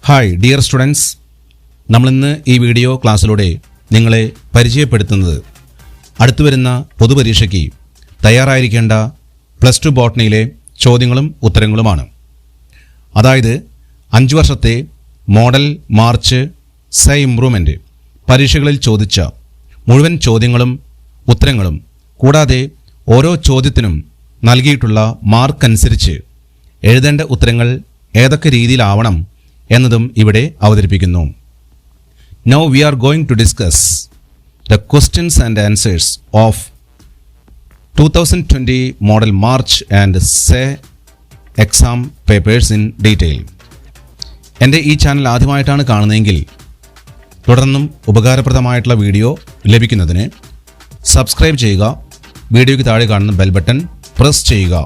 Hi dear students, നമ്മളിന്ന് ഈ video ക്ലാസ്സിലൂടെ നിങ്ങളെ പരിചയപ്പെടുത്തുന്നത് അടുത്തു വരുന്ന പൊതുപരീക്ഷയ്ക്ക് തയ്യാറായിരിക്കേണ്ട +2 ബോട്ടണിയിലെ ചോദ്യങ്ങളും ഉത്തരങ്ങളുമാണ്. അതായത് 5 വർഷത്തെ മോഡൽ മാർച്ച് സെ ഇംപ്രൂവ്മെൻറ്റ് പരീക്ഷകളിൽ ചോദിച്ച മുഴുവൻ ചോദ്യങ്ങളും ഉത്തരങ്ങളും കൂടാതെ ഓരോ ചോദ്യത്തിനും നൽകിയിട്ടുള്ള മാർക്ക് അനുസരിച്ച് എഴുതേണ്ട ഉത്തരങ്ങൾ ഏതൊക്കെ രീതിയിലാവണം എന്നതും ഇവിടെ അവതരിപ്പിക്കുന്നു. Now we are going to discuss the questions and answers of 2020 model March and SE exam papers in detail. എൻ്റെ ഈ ചാനൽ ആദ്യമായിട്ടാണ് കാണുന്നതെങ്കിൽ തുടർന്നും ഉപകാരപ്രദമായിട്ടുള്ള വീഡിയോ ലഭിക്കുന്നതിന് സബ്സ്ക്രൈബ് ചെയ്യുക, വീഡിയോയ്ക്ക് താഴെ കാണുന്ന ബെൽ ബട്ടൺ പ്രസ് ചെയ്യുക,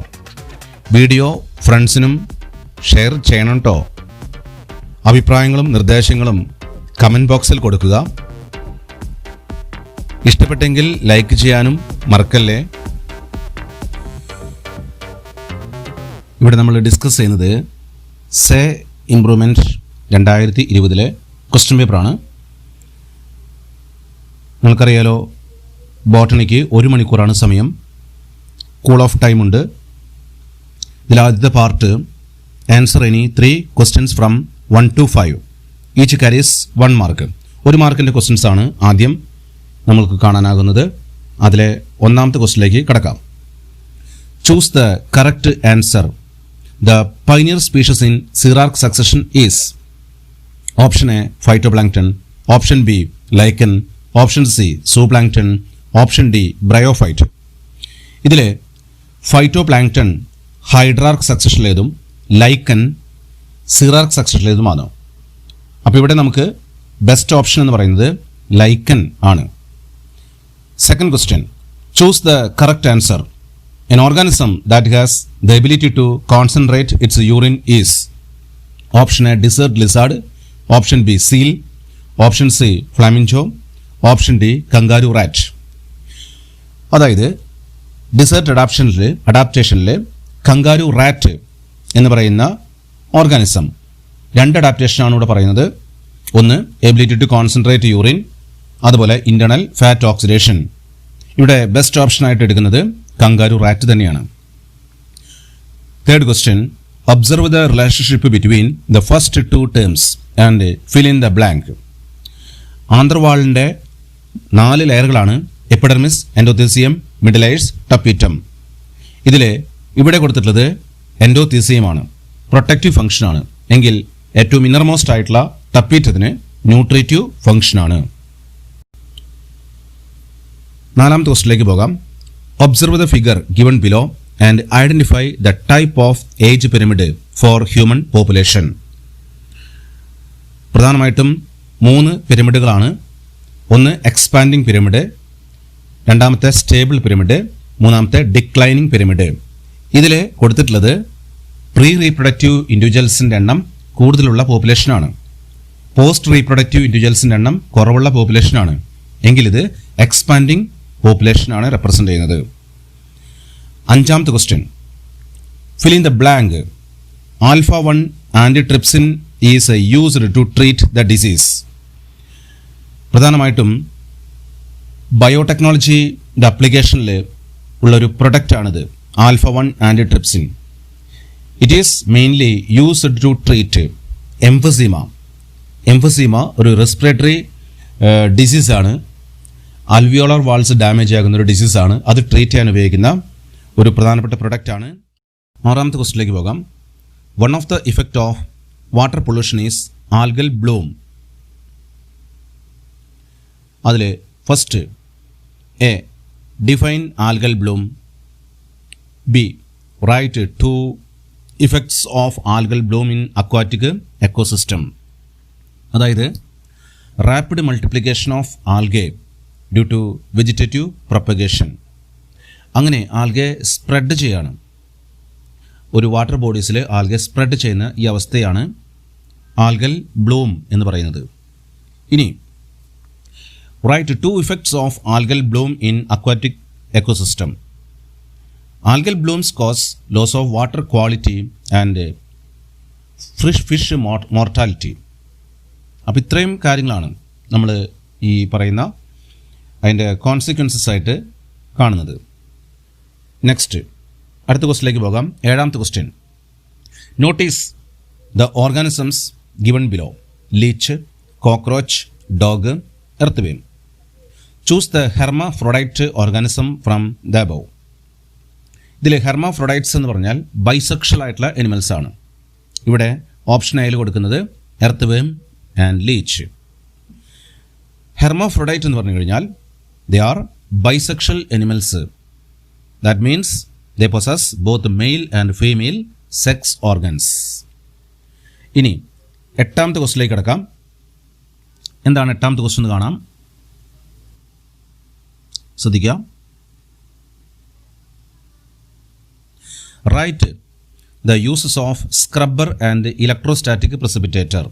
വീഡിയോ ഫ്രണ്ട്സിനും ഷെയർ ചെയ്യണം കേട്ടോ. അഭിപ്രായങ്ങളും നിർദ്ദേശങ്ങളും കമൻറ്റ് ബോക്സിൽ കൊടുക്കുക. ഇഷ്ടപ്പെട്ടെങ്കിൽ ലൈക്ക് ചെയ്യാനും മറക്കല്ലേ. ഇവിടെ നമ്മൾ ഡിസ്കസ് ചെയ്യുന്നത് സെ ഇംപ്രൂവ്മെൻറ്റ് 2020 ക്വസ്റ്റ്യൻ പേപ്പറാണ്. നിങ്ങൾക്കറിയാലോ, ബോട്ടണിക്ക് 1 മണിക്കൂറാണ് സമയം. കൂൾ ഓഫ് ടൈം ഉണ്ട്. ഇതിൽ ആദ്യത്തെ part answer any 3 questions from 1 to 5. Each കാരീസ് 1 mark. 1 മാർക്കിൻ്റെ ക്വസ്റ്റ്യൻസ് ആണ് ആദ്യം നമ്മൾക്ക് കാണാനാകുന്നത്. അതിലെ ഒന്നാമത്തെ ക്വസ്റ്റ്യനിലേക്ക് കടക്കാം. Choose the correct answer. The pioneer species in xerarch succession is. Option A phytoplankton, option B lichen, option C zooplankton, option D bryophyte. ഇതിലെ ഫൈറ്റോപ്ലാങ്ക്ടൺ ഹൈഡ്രാർക്ക് സക്സഷനിലേതും ലൈക്കൻ സിറാർക്ക് സക്സഷനിലേതുമാണ്. അപ്പോൾ ഇവിടെ നമുക്ക് ബെസ്റ്റ് ഓപ്ഷൻ എന്ന് പറയുന്നത് ലൈക്കൻ ആണ്. Second question, choose the correct answer. An organism that has the ability to concentrate its urine is. Option A desert lizard, option B seal, option C ഫ്ലാമിഞ്ചോ, option D kangaroo rat. അതായത് desert അഡാപ്റ്റേഷനിൽ kangaroo rat എന്ന് പറയുന്ന organism 2 അഡാപ്റ്റേഷനാണ് ഇവിടെ പറയുന്നത്. ഒന്ന് ability to concentrate urine, അതുപോലെ internal fat oxidation. ഇവിടെ ബെസ്റ്റ് ഓപ്ഷനായിട്ട് എടുക്കുന്നത് കങ്കാരു റാറ്റ് തന്നെയാണ്. Third question, observe the relationship between the first 2 terms and fill in the blank. ആന്ത്രവാളിൻ്റെ 4 ലെയറുകളാണ് എപ്പിഡെർമിസ്, എൻഡോതീസിയം, മിഡിലേഴ്സ്, ടപ്പീറ്റം. ഇവിടെ കൊടുത്തിട്ടുള്ളത് എൻഡോതീസിയമാണ്, പ്രൊട്ടക്റ്റീവ് ഫംഗ്ഷനാണ്. എങ്കിൽ ഏറ്റവും ഇന്നർമോസ്റ്റ് ആയിട്ടുള്ള ടപ്പീറ്റത്തിന് ന്യൂട്രീറ്റീവ് ഫംഗ്ഷനാണ്. നാലാമത്തെ ക്വസ്റ്റിലേക്ക് പോകാം. Observe the figure given below and identify the type of age pyramid for human population. പ്രധാനമായിട്ടും 3 പിരമിഡുകളാണ്. ഒന്ന് എക്സ്പാൻഡിംഗ് പിരമിഡ്, രണ്ടാമത്തെ സ്റ്റേബിൾ പിരമിഡ്, മൂന്നാമത്തെ ഡിക്ലൈനിങ് പിരമിഡ്. ഇതിൽ കൊടുത്തിട്ടുള്ളത് പ്രീ റീപ്രൊഡക്റ്റീവ് ഇൻഡിവിജ്വൽസിൻ്റെ എണ്ണം കൂടുതലുള്ള പോപ്പുലേഷനാണ്, പോസ്റ്റ് റീപ്രൊഡക്റ്റീവ് ഇൻഡിവിജ്വൽസിൻ്റെ എണ്ണം കുറവുള്ള പോപ്പുലേഷനാണ്. എങ്കിലിത് എക്സ്പാൻഡിംഗ് പോപ്പുലേഷനാണ് റെപ്രസെൻ്റ് ചെയ്യുന്നത്. അഞ്ചാമത്തെ question, fill in the blank. α1 antitrypsin is used to treat the disease. പ്രധാനമായിട്ടും ബയോടെക്നോളജിയുടെ അപ്ലിക്കേഷനിൽ ഉള്ളൊരു പ്രൊഡക്റ്റാണിത്, α1 antitrypsin. It is mainly used to treat emphysema. Emphysema ഒരു റെസ്പിറേറ്ററി ഡിസീസാണ്, അൽവിയോളർ വാൾസ് ഡാമേജ് ആകുന്ന ഒരു ഡിസീസാണ്. അത് ട്രീറ്റ് ചെയ്യാൻ ഉപയോഗിക്കുന്ന ഒരു പ്രധാനപ്പെട്ട പ്രൊഡക്റ്റാണ്. ആറാമത്തെ ക്വസ്റ്റിലേക്ക് പോകാം. One of the effect of water pollution is algal bloom. അതിൽ first A define algal bloom, B write 2 effects of algal bloom in aquatic ecosystem. അതായത് rapid multiplication of algae due to vegetative propagation. അങ്ങനെ algae spread ചെയ്യാണ്, ഒരു water ബോഡീസിൽ algae spread ചെയ്യുന്ന ഈ അവസ്ഥയാണ് algal Bloom എന്ന് പറയുന്നത്. ഇനി write 2 effects of algal bloom in aquatic ecosystem. Algal blooms cause loss of water quality and fish mortality. അപ്പോൾ ഇത്രയും കാര്യങ്ങളാണ് നമ്മൾ ഈ പറയുന്ന അതിൻ്റെ കോൺസിക്വൻസസ് ആയിട്ട് കാണുന്നത്. നെക്സ്റ്റ് അടുത്ത ക്വസ്റ്റിലേക്ക് പോകാം. 7ാമത്തെ question. Notice the organisms given below: leech, cockroach, dog, earth. Choose the hermaphrodite organism from the above. ഇതിൽ ഹെർമാഫ്രോഡൈറ്റ്സ് എന്ന് പറഞ്ഞാൽ ബൈസെക്ഷൽ ആയിട്ടുള്ള എനിമൽസ് ആണ്. ഇവിടെ ഓപ്ഷൻ എയിൽ കൊടുക്കുന്നത് എർത്ത് വേം ആൻഡ് ലീച്ച്. ഹെർമാഫ്രോഡൈറ്റ് എന്ന് പറഞ്ഞു കഴിഞ്ഞാൽ they are bisexual animals. That means they possess both male and female sex organs. ഇനി 8ാമത്തെ ക്വസ്റ്റിലേക്ക് കിടക്കാം. എന്താണ് 8ാമത്തെ ക്വസ്റ്റ്യൻ എന്ന് കാണാം. ശ്രദ്ധിക്കുക. Write the uses of scrubber and electrostatic precipitator.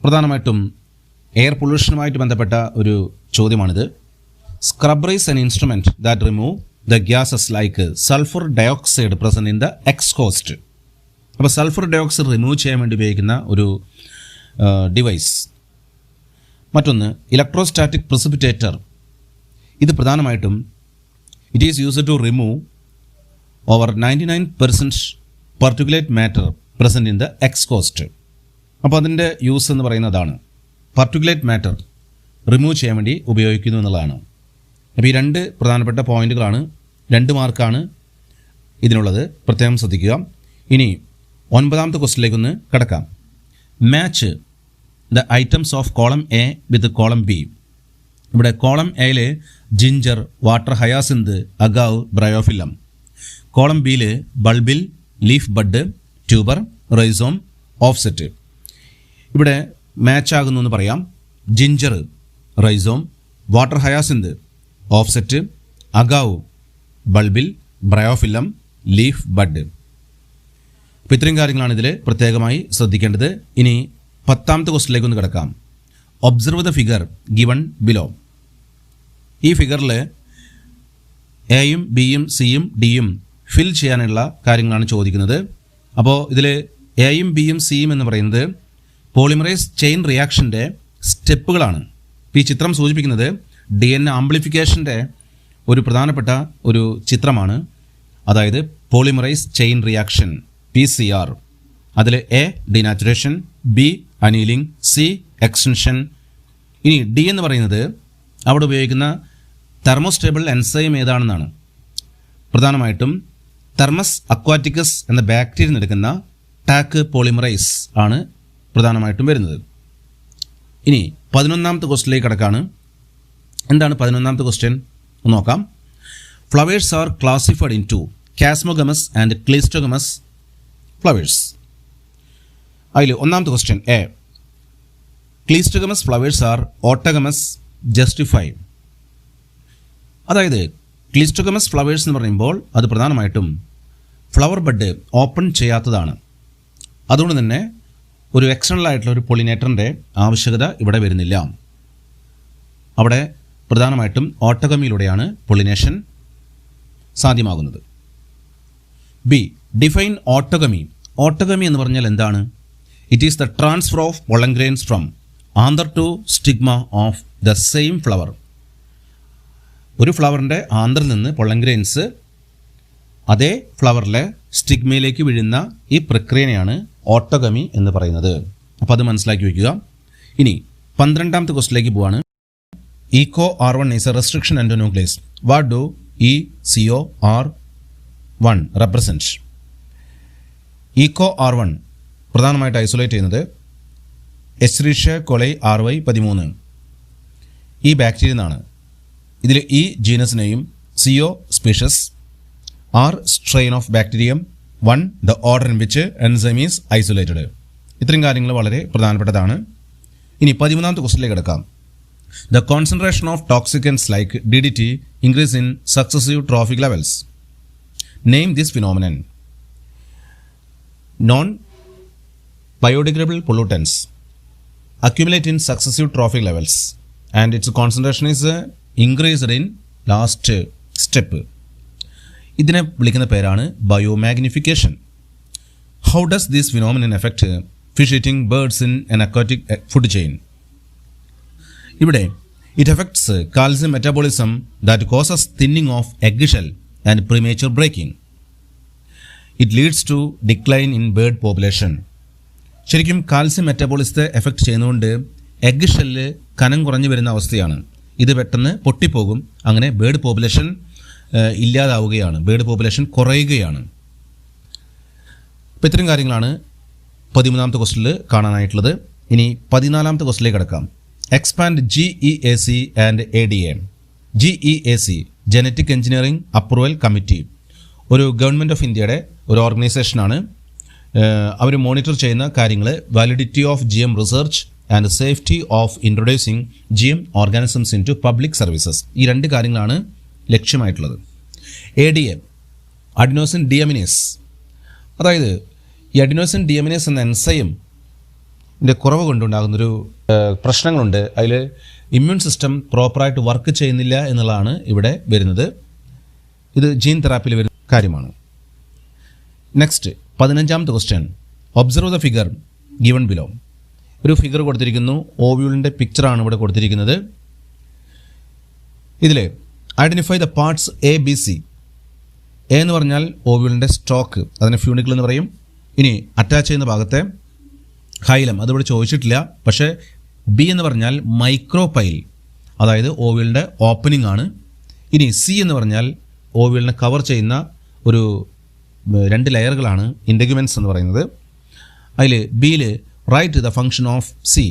പ്രധാനമായിട്ടും എയർ പൊല്യൂഷനുമായിട്ട് ബന്ധപ്പെട്ട ഒരു ചോദ്യമാണിത്. Scrubber is an instrument that remove the gases like sulphur dioxide present in the exhaust. അപ്പോൾ സൾഫർ ഡയോക്സൈഡ് റിമൂവ് ചെയ്യാൻ വേണ്ടി ഉപയോഗിക്കുന്ന ഒരു ഡിവൈസ്. മറ്റൊന്ന് ഇലക്ട്രോസ്റ്റാറ്റിക് പ്രസിപ്പിറ്റേറ്റർ. ഇത് പ്രധാനമായിട്ടും it is used to remove over 99% particulate matter present in the exhaust. അപ്പോൾ അതിൻ്റെ യൂസ് എന്ന് പറയുന്നതാണ്. പാർട്ടിക്കുലേറ്റ് മാറ്റർ റിമൂവ് ചെയ്യാൻ വേണ്ടി ഉപയോഗിക്കുന്നു എന്നുള്ളതാണ്. അപ്പോൾ ഈ 2 പ്രധാനപ്പെട്ട പോയിന്റുകളാണ്, 2 മാർക്കാണ് ഇതിനുള്ളത്. പ്രത്യേകം ശ്രദ്ധിക്കുക. ഇനി 9ാമത്തെ ക്വസ്റ്റിലേക്കൊന്ന് കിടക്കാം. Match the items of column A with column B. ഇവിടെ കോളം എയിൽ ginger, water hyacinth, agave, bryophyllum. Column ബിയിൽ bulbil, leaf bud, tuber, rhizome, offset. ഇവിടെ മാച്ച് ആകുന്നു എന്ന് പറയാം. Ginger, rhizome, water hyacinth, offset, agave, bulbil, bryophyllum, leaf bud. അപ്പോൾ ഇത്രയും കാര്യങ്ങളാണ് ഇതിൽ പ്രത്യേകമായി ശ്രദ്ധിക്കേണ്ടത്. ഇനി 10ാമത്തെ ക്വസ്റ്റിലേക്ക് ഒന്ന് കിടക്കാം. Observe the figure given below. ഈ ഫിഗറിൽ എയും ബിയും സിയും ഡിയും ഫിൽ ചെയ്യാനുള്ള കാര്യങ്ങളാണ് ചോദിക്കുന്നത്. അപ്പോൾ ഇതിൽ എയും ബിയും സിയും എന്ന് പറയുന്നത് പോളിമറൈസ് ചെയിൻ റിയാക്ഷൻ്റെ സ്റ്റെപ്പുകളാണ്. ഈ ചിത്രം സൂചിപ്പിക്കുന്നത് DNA ആംപ്ലിഫിക്കേഷൻ്റെ ഒരു പ്രധാനപ്പെട്ട ഒരു ചിത്രമാണ്. അതായത് പോളിമറൈസ് ചെയിൻ റിയാക്ഷൻ PCR. അതിൽ A denaturation, B annealing, C extension. ഇനി ഡി എന്ന് പറയുന്നത് അവിടെ ഉപയോഗിക്കുന്ന തെർമോസ്റ്റേബിൾ എൻസൈം ഏതാണെന്നാണ്. പ്രധാനമായിട്ടും തെർമസ് അക്വാറ്റിക്കസ് എന്ന ബാക്ടീരിയ എടുക്കുന്ന ടാക്ക് പോളിമറൈസ് ആണ് പ്രധാനമായിട്ടും വരുന്നത്. ഇനി 11ാമത്തെ ക്വസ്റ്റിലേക്ക് കിടക്കാണ്. എന്താണ് 11ാമത്തെ ക്വസ്റ്റ്യൻ ഒന്ന് നോക്കാം. Flowers are classified into chasmogamous and cleistogamous flowers. അതിൽ 1ാമത്തെ question A. Cleistogamous flowers are autogamous justify. അതായത് ക്ലീസ്റ്റോഗമസ് ഫ്ലവേഴ്സ് എന്ന് പറയുമ്പോൾ അത് പ്രധാനമായിട്ടും ഫ്ലവർ ബഡ് ഓപ്പൺ ചെയ്യാത്തതാണ്. അതുകൊണ്ട് തന്നെ ഒരു എക്സ്റ്റേണൽ ആയിട്ടുള്ള ഒരു പൊളിനേറ്ററിൻ്റെ ആവശ്യകത ഇവിടെ വരുന്നില്ല. അവിടെ പ്രധാനമായിട്ടും ഓട്ടോഗമിയിലൂടെയാണ് പൊളിനേഷൻ സാധ്യമാകുന്നത്. ബി. Define autogamy. ഓട്ടോഗമി എന്ന് പറഞ്ഞാൽ എന്താണ്? It is the transfer of pollen grains from anther to stigma of the same flower. ഒരു ഫ്ലവറിൻ്റെ ആന്തറിൽ നിന്ന് പൊളൻ ഗ്രെയിൻസ് അതേ ഫ്ലവറിലെ സ്റ്റിഗ്മയിലേക്ക് വീഴുന്ന ഈ പ്രക്രിയയാണ് ഓട്ടോഗമി എന്ന് പറയുന്നത്. അപ്പോൾ അത് മനസ്സിലാക്കി വയ്ക്കുക. ഇനി 12ാമത്തെ ക്വസ്റ്റിലേക്ക് പോവാണ്. Eeco R1 is a restriction endonuclease. What do ECOR1 represent? Eeco R1 പ്രധാനമായിട്ട് ഐസൊലേറ്റ് ചെയ്യുന്നത് എസ്ചെറിഷ്യ കൊളൈ RY13 ഈ ബാക്ടീരിയ എന്നാണ്. ഇതിൽ ഈ ജീനസിനെയും CO സ്പീഷസ്, R strain of bacterium, 1 the order in which enzyme is isolated. ഇത്രയും കാര്യങ്ങൾ വളരെ പ്രധാനപ്പെട്ടതാണ്. ഇനി 13ാമത്തെ ക്വസ്റ്റിലേക്ക് കിടക്കാം. The concentration of toxicants like DDT increase in successive trophic levels. Name this phenomenon. Non-biodegradable pollutants accumulate in successive trophic levels and its concentration is increased in last step. ഇതിനെ വിളിക്കുന്ന പേരാണ് biomagnification. How does this phenomenon affect fish eating birds in an aquatic food chain. ഇവിടെ it effects calcium metabolism that causes thinning of egg shell and premature breaking. It leads to decline in bird population. ശരിക്കും calcium മെറ്റാബോളിസത്തെ effect ചെയ്യുന്നതുകൊണ്ട് egg shell കനം കുറഞ്ഞു വരുന്ന അവസ്ഥയാണ്. ഇത് പെട്ടെന്ന് പൊട്ടിപ്പോകും. അങ്ങനെ ബേർഡ് പോപ്പുലേഷൻ ഇല്ലാതാവുകയാണ്, ബേർഡ് പോപ്പുലേഷൻ കുറയുകയാണ്. അപ്പോൾ ഇത്തരം കാര്യങ്ങളാണ് 13ാമത്തെ ക്വസ്റ്റനിൽ കാണാനായിട്ടുള്ളത്. ഇനി 14ാമത്തെ ക്വസ്റ്റനിലേക്ക് കിടക്കാം. Expand GEAC and ADA. GEAC genetic engineering approval committee ഒരു ഗവൺമെൻറ് ഓഫ് ഇന്ത്യയുടെ ഒരു ഓർഗനൈസേഷനാണ്. അവർ മോണിറ്റർ ചെയ്യുന്ന കാര്യങ്ങൾ validity of GM research and safety of introducing GM organisms into public services. ഈ രണ്ട് കാര്യങ്ങളാണ് ലക്ഷ്യമായിട്ടുള്ളത്. ADA അഡിനോസിൻ ഡിയമിനേസ്, അതായത് ഈ അഡിനോസിൻ ഡിയമിനേസ് എന്ന എൻസൈമിൻ്റെ കുറവ് കൊണ്ടുണ്ടാകുന്നൊരു പ്രശ്നങ്ങളുണ്ട്. അതിൽ ഇമ്മ്യൂൺ സിസ്റ്റം പ്രോപ്പറായിട്ട് വർക്ക് ചെയ്യുന്നില്ല എന്നുള്ളതാണ് ഇവിടെ വരുന്നത്. ഇത് ജീൻ തെറാപ്പിയിൽ വരുന്ന കാര്യമാണ്. നെക്സ്റ്റ് 15ാമത്തെ question. Observe the figure given below. ഒരു ഫിഗർ കൊടുത്തിരിക്കുന്നു. ഓവ്യൂളിൻ്റെ പിക്ചറാണ് ഇവിടെ കൊടുത്തിരിക്കുന്നത്. ഇതിൽ identify the parts ABC. A എന്ന് പറഞ്ഞാൽ ഓവ്യൂളിൻ്റെ സ്റ്റോക്ക്, അതിനെ ഫ്യൂണിക്കിൾ എന്ന് പറയും. ഇനി അറ്റാച്ച് ചെയ്യുന്ന ഭാഗത്തെ ഹൈലം, അതിവിടെ ചോദിച്ചിട്ടില്ല. പക്ഷേ B എന്ന് പറഞ്ഞാൽ മൈക്രോപൈൽ, അതായത് ഓവ്യൂളിൻ്റെ ഓപ്പണിംഗ് ആണ്. ഇനി C എന്ന് പറഞ്ഞാൽ ഓവ്യൂളിനെ കവർ ചെയ്യുന്ന ഒരു 2 ലെയറുകളാണ്, ഇൻഡഗ്യുമെൻറ്റ്സ് എന്ന് പറയുന്നത്. അതിൽ Bയിൽ write the function of C.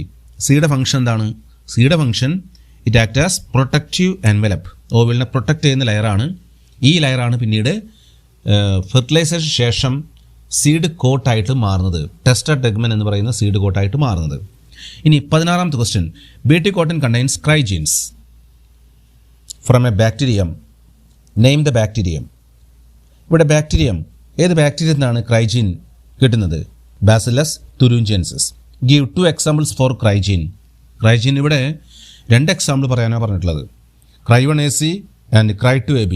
സിയുടെ ഫംഗ്ഷൻ എന്താണ്? സിയുടെ function it act as protective envelope. ഓവ്യൂളിനെ പ്രൊട്ടക്റ്റ് ചെയ്യുന്ന ലെയറാണ്. ഈ ലെയറാണ് പിന്നീട് ഫെർട്ടിലൈസേഷൻ ശേഷം സീഡ് കോട്ടായിട്ട് മാറുന്നത്, ടെസ്റ്റഡ് ടെഗ്മൻ എന്ന് പറയുന്ന സീഡ് കോട്ടായിട്ട് മാറുന്നത്. ഇനി 16ാമത്തെ question. BT cotton contains cry genes from a bacterium. Name the bacterium. ഇവിടെ ബാക്ടീരിയം, ഏത് ബാക്ടീരിയത്തിൽ നിന്നാണ് ക്രൈജീൻ കിട്ടുന്നത്? Bacillus thuringiensis. Give 2 examples for cry gene. Cry gene ഇവിടെ 2 എക്സാമ്പിൾ പറയാനാണ് പറഞ്ഞിട്ടുള്ളത്. Cry1AC and Cry2AB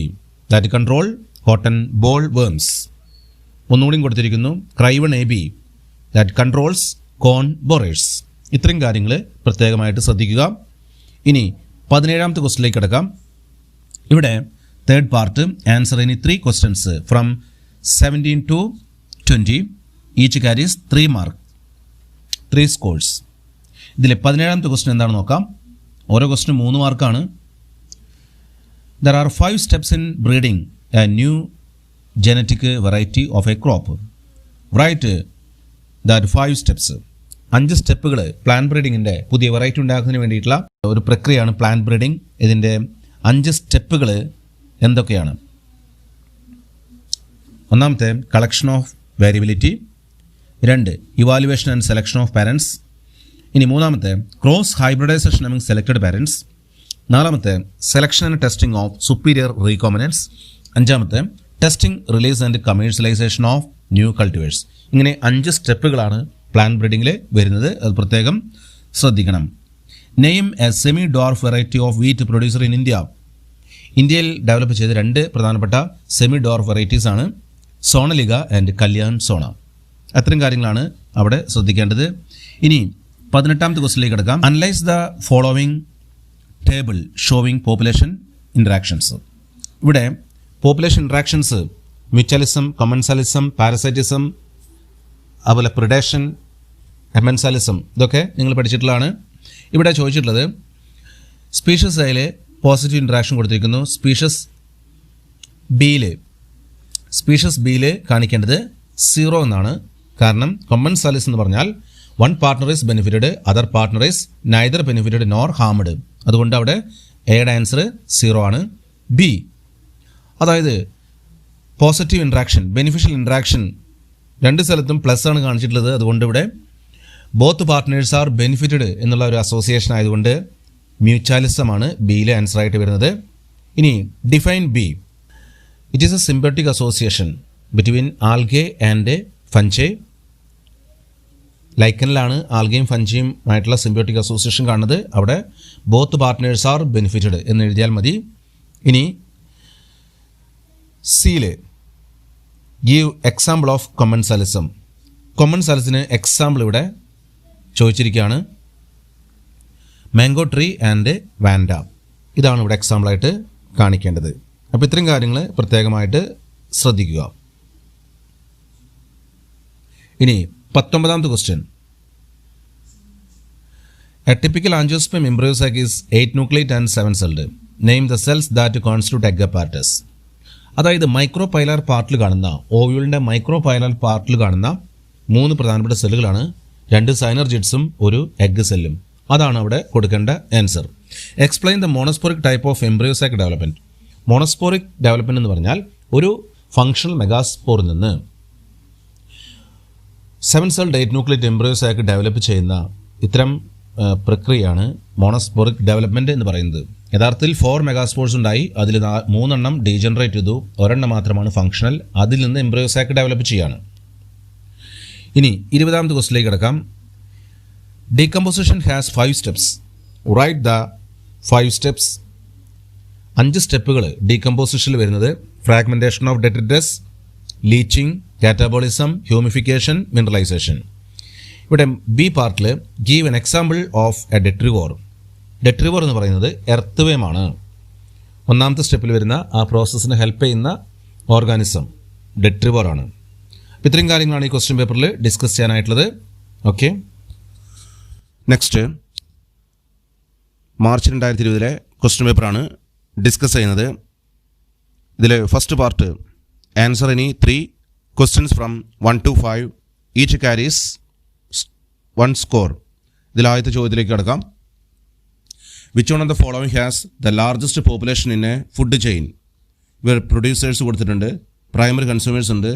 that control cotton boll worms. ഒന്നുകൂടിയും കൊടുത്തിരിക്കുന്നു. Cry1AB ദാറ്റ് കൺട്രോൾസ് കോൺ ബൊറേഴ്സ്. ഇത്രയും കാര്യങ്ങൾ പ്രത്യേകമായിട്ട് ശ്രദ്ധിക്കുക. ഇനി 17ാമത്തെ ക്വസ്റ്റിലേക്ക് കിടക്കാം. ഇവിടെ third part. Answer any 3 questions from 17 to 20. Each carries 3 mark, 3 scores. ഇതിൽ 17ാമത്തെ ക്വസ്റ്റ്യൻ എന്താണെന്ന് നോക്കാം. ഓരോ ക്വസ്റ്റ്യനും 3 മാർക്കാണ്. There are 5 steps in breeding a new genetic variety of a crop. Write that 5 steps. 5 സ്റ്റെപ്പുകൾ പ്ലാൻ ബ്രീഡിങ്ങിൻ്റെ പുതിയ വെറൈറ്റി ഉണ്ടാക്കുന്നതിന് വേണ്ടിയിട്ടുള്ള ഒരു പ്രക്രിയയാണ് പ്ലാൻ ബ്രീഡിംഗ്. ഇതിൻ്റെ 5 സ്റ്റെപ്പുകൾ എന്തൊക്കെയാണ്? ഒന്നാമത്തെ collection of variability. 2 evaluation and selection of parents. ഇനി 3ാമത്തെ cross hybridization among selected parents. 4ാമത്തെ selection and testing of superior recombinants. 5ാമത്തെ testing release and commercialization of new cultivars. ഇങ്ങനെ 5 സ്റ്റെപ്പുകളാണ് പ്ലാൻ ബ്രീഡിങ്ങിൽ വരുന്നത്. അത് പ്രത്യേകം ശ്രദ്ധിക്കണം. Name a semi dwarf variety of wheat produced in India. ഇന്ത്യയിൽ ഡെവലപ്പ് ചെയ്ത 2 പ്രധാനപ്പെട്ട സെമി ഡോർഫ് വെറൈറ്റീസ് ആണ് സോണലിക ആൻഡ് കല്യാൺ സോണ. അത്തരം കാര്യങ്ങളാണ് അവിടെ ശ്രദ്ധിക്കേണ്ടത്. ഇനി 18ാമത്തെ ക്വസ്റ്റിലേക്ക് കിടക്കാം. Analyse the following table showing population interactions. ഇവിടെ population interactions mutualism, commensalism, parasitism, അതുപോലെ പ്രിഡേഷൻ, എമൻസാലിസം, ഇതൊക്കെ നിങ്ങൾ പഠിച്ചിട്ടുള്ളതാണ്. ഇവിടെ ചോദിച്ചിട്ടുള്ളത് സ്പീഷ്യസ് Aയിൽ പോസിറ്റീവ് ഇൻട്രാക്ഷൻ കൊടുത്തിരിക്കുന്നു. സ്പീഷ്യസ് ബിയിൽ കാണിക്കേണ്ടത് 0 എന്നാണ്. കാരണം കമൻസാലിസ് എന്ന് പറഞ്ഞാൽ one partner is benefited, other partner is neither benefited nor harmed. അതുകൊണ്ട് അവിടെ എയുടെ ആൻസർ 0 ആണ്. ബി, അതായത് പോസിറ്റീവ് ഇൻട്രാക്ഷൻ, ബെനിഫിഷ്യൽ ഇൻട്രാക്ഷൻ 2 സ്ഥലത്തും പ്ലസ് ആണ് കാണിച്ചിട്ടുള്ളത്. അതുകൊണ്ട് ഇവിടെ ബോത്ത് പാർട്ട്നേഴ്സ് ആർ ബെനിഫിറ്റഡ് എന്നുള്ള ഒരു അസോസിയേഷൻ ആയതുകൊണ്ട് മ്യൂച്വലിസമാണ് ബിയിലെ ആൻസർ ആയിട്ട് വരുന്നത്. ഇനി define B. It is a symbiotic association between algae and fungi. ലൈക്കനിലാണ് ആൽഗയും ഫഞ്ചയും ആയിട്ടുള്ള സിംബയോട്ടിക് അസോസിയേഷൻ കാണുന്നത്. അവിടെ ബോത്ത് പാർട്ട്നേഴ്സ് ആർ ബെനിഫിറ്റഡ് എന്ന് എഴുതിയാൽ മതി. ഇനി സിയിൽ ഗീവ് എക്സാമ്പിൾ ഓഫ് കമൻസാലിസം. കൊമൻസാൽസിന് എക്സാമ്പിൾ ഇവിടെ ചോദിച്ചിരിക്കുകയാണ്. മാംഗോ ട്രീ ആൻഡ് വാൻഡ, ഇതാണ് ഇവിടെ എക്സാമ്പിളായിട്ട് കാണിക്കേണ്ടത്. അപ്പോൾ ഇത്രയും കാര്യങ്ങൾ പ്രത്യേകമായിട്ട് ശ്രദ്ധിക്കുക. ഇനി 19ാമത്തെ question. A typical angiosperm embryosac is 8 nucleate and 7 celled. Name the cells that constitute egg apparatus. അതായത് മൈക്രോപൈലാർ പാർട്ടിൽ കാണുന്ന ഓവ്യൂളിൻ്റെ മൈക്രോപൈലാർ പാർട്ടിൽ കാണുന്ന 3 പ്രധാനപ്പെട്ട സെല്ലുകളാണ് 2 സൈനർജിഡ്സും ഒരു എഗ് സെല്ലും. അതാണ് അവിടെ കൊടുക്കേണ്ട answer. Explain the monosporic type of embryo sac development. Monosporic development എന്ന് പറഞ്ഞാൽ ഒരു ഫങ്ഷണൽ മെഗാസ്പോറിൽ നിന്ന് 7 സെൽഡ് 8 ന്യൂക്ലിയേറ്റ് എംബ്രിയോസാക് ഡെവലപ്പ് ചെയ്യുന്ന ഇത്തരം പ്രക്രിയയാണ് മോണോസ്പോറിക് ഡെവലപ്മെൻറ്റ് എന്ന് പറയുന്നത്. യഥാർത്ഥത്തിൽ 4 മെഗാസ്പോർസ് ഉണ്ടായി, അതിൽ 3 എണ്ണം ഡീജനറേറ്റ് ചെയ്തു, ഒരെണ്ണം മാത്രമാണ് ഫങ്ഷണൽ, അതിൽ നിന്ന് എംബ്രിയോസാക് ഡെവലപ്പ് ചെയ്യാണ്. ഇനി 20ാമത്തെ ക്വസ്റ്റിലേക്ക് കിടക്കാം. Decomposition has 5 steps. Write the 5 steps. 5 സ്റ്റെപ്പുകൾ ഡീകമ്പോസിഷനിൽ വരുന്നത് fragmentation of detritus, leaching, catabolism, humification, mineralization. ഇവിടെ ബി പാർട്ടിൽ give an example of a detritivore. Detritivore എന്ന് പറയുന്നത് എർത്ത് വേമാണ്. 1ാമത്തെ സ്റ്റെപ്പിൽ വരുന്ന ആ പ്രോസസ്സിന് ഹെൽപ്പ് ചെയ്യുന്ന ഓർഗാനിസം ഡെട്രിവോർ ആണ്. അപ്പോൾ ഇത്രയും കാര്യങ്ങളാണ് ഈ ക്വസ്റ്റ്യൻ പേപ്പറിൽ ഡിസ്കസ് ചെയ്യാനായിട്ടുള്ളത്. ഓക്കെ, നെക്സ്റ്റ് മാർച്ച് 2020 ക്വസ്റ്റ്യൻ പേപ്പറാണ് ഡിസ്കസ് ചെയ്യുന്നത്. ഇതിൽ first part answer any 3 questions from 1 to 5 each carries 1 score. ഇതിൽ ആദ്യത്തെ ചോദ്യത്തിലേക്ക് കിടക്കാം. Which one of the following has the largest population in a food chain. ഇവർ പ്രൊഡ്യൂസേഴ്സ് കൊടുത്തിട്ടുണ്ട്, പ്രൈമറി കൺസ്യൂമേഴ്സ് ഉണ്ട്,